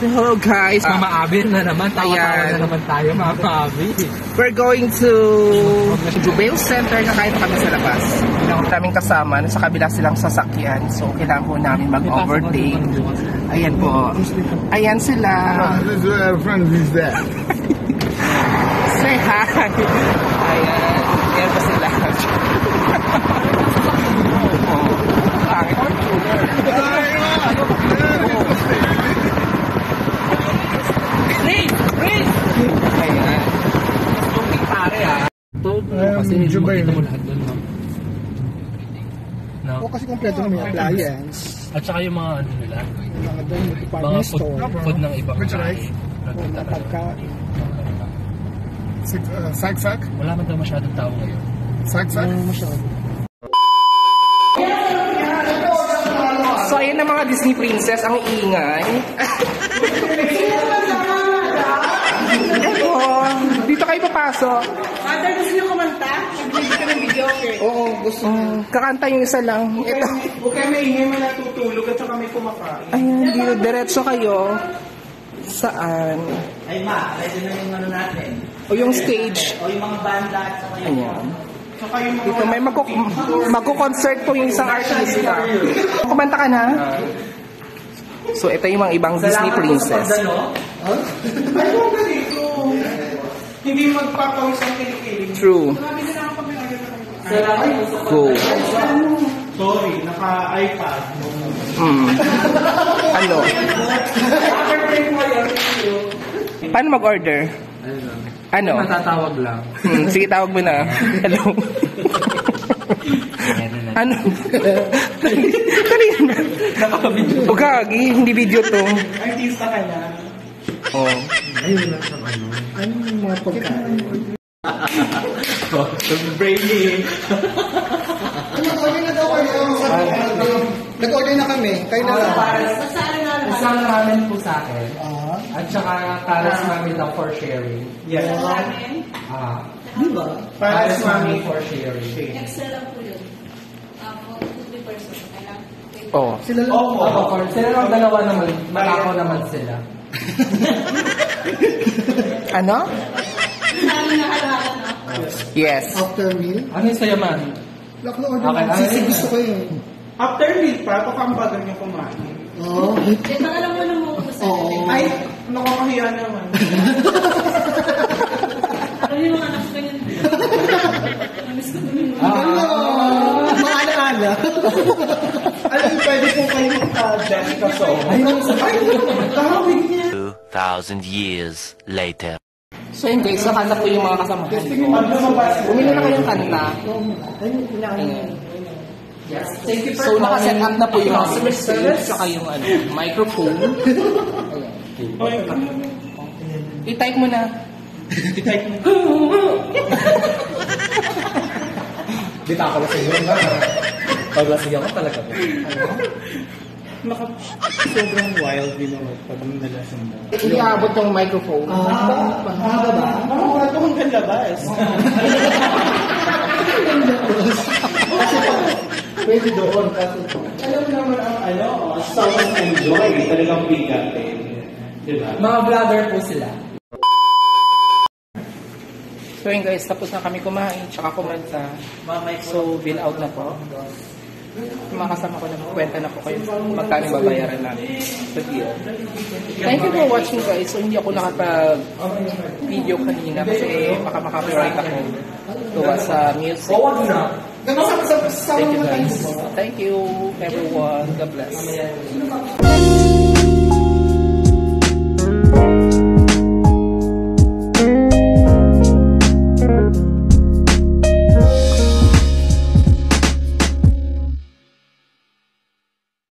So hello guys. Mama Abby na naman. Tawa-tawa na naman tayo, Mama Abby. We're going to Jubail Center. Kakain kami sa labas. Kaming kasama. Sa kabila silang sasakyan. So kailangan po namin mag-overtake. Ayan po. Ayan sila. This is our friend is there. Say hi. Ayan. Ayan pa sila. Kasi Jubail mo lahat doon, no? O kasi kompleto na may appliance. At saka yung mga ano nila, Mga doon, may mga department store. food ng ibang Which rice? Nagpunta Mga na. pagkain. Sak-sak? Wala man daw masyadong tao ngayon. Sak-sak? So ayan na mga Disney princess. Ang ingay. Dito kayo papasok. Ate, gusto niyo kumanta? Bibigyan ka ng video, okay? Oo, gusto. Kakanta yung isa lang. Ito. Huwag kayo maingay, may natutulog at saka may kumakain. Ayan, dito. Diretso kayo. Saan? Ay ma, ready na yung ano natin. O yung stage. O yung mga banda at saka yung... Ayan. Saka yung mga... Dito may magko-concert po yung isang artista. Kumanta ka na? So ito yung mga ibang Disney princess. Ay, huwag ka dito. Hindi magpapawis ang kilikili. True. Go. Sorry, naka-iPad. Ano? Paano mag-order? Ano? Matatawag lang. Sige, tawag mo na. Hello. Ano? Kanina. O gagi, hindi video to. Artista ka na. Oh. Ayun lang sa ano. Ano yung mga pagkain? Brainy. Nag-order na daw kayo. Nag-order na kami. Kayo na lang. Isang ramen po sa akin. At saka karas mami daw for sharing. Yes. Di ba? Para sa mami. for sharing. Excel lang po yun. For 2 persons. Kailangan. Oh. Sila lang. Oo, sila lang dalawa naman. Malako naman sila. Ano? Namin nakalakan na. Yes. After meal. Ano yung sayaman? Lock na order. Okay, Sisi gusto ko yun. After meal pa, baka ang bagal niyo kumain. Oo. Eh, alam mo na mo sa Oo. Ay, nakakahiya naman. Alam niyo mga anak ko yun. Namiss ko namin mo. Mga ala-ala. Alam, pwede po kayo Jessica Soho. Ay, kahawig niya. 2,000 years later. So yun guys, nakanta po yung mga kasamahan ko. Bumili na kayong kanta. Ayan. Thank you So nakaset up na po yung customer service saka yung ano, microphone. Ayan. I-type mo na. I-type mo. Di ka pala sa iyo. Paglasig ako talaga po. Sobrang wild din ako pag nalasang mo. Iabot yung microphone. Mahaba ba? Parang wala ito hanggang labas. Pwede doon kasi. Alam naman ang sound and joy. Talagang bigat eh. Diba? Mga vlogger po sila. So yun guys, tapos na kami kumain, tsaka kumanta. So, bill out na po. Mga kasama ko na po, kwenta na po kayo magkano babayaran namin sa deal. Thank you for watching guys. So, hindi ako nakapag-video kanina kasi baka makapiright ako tuwa sa music. Thank you guys. Thank you everyone. God bless.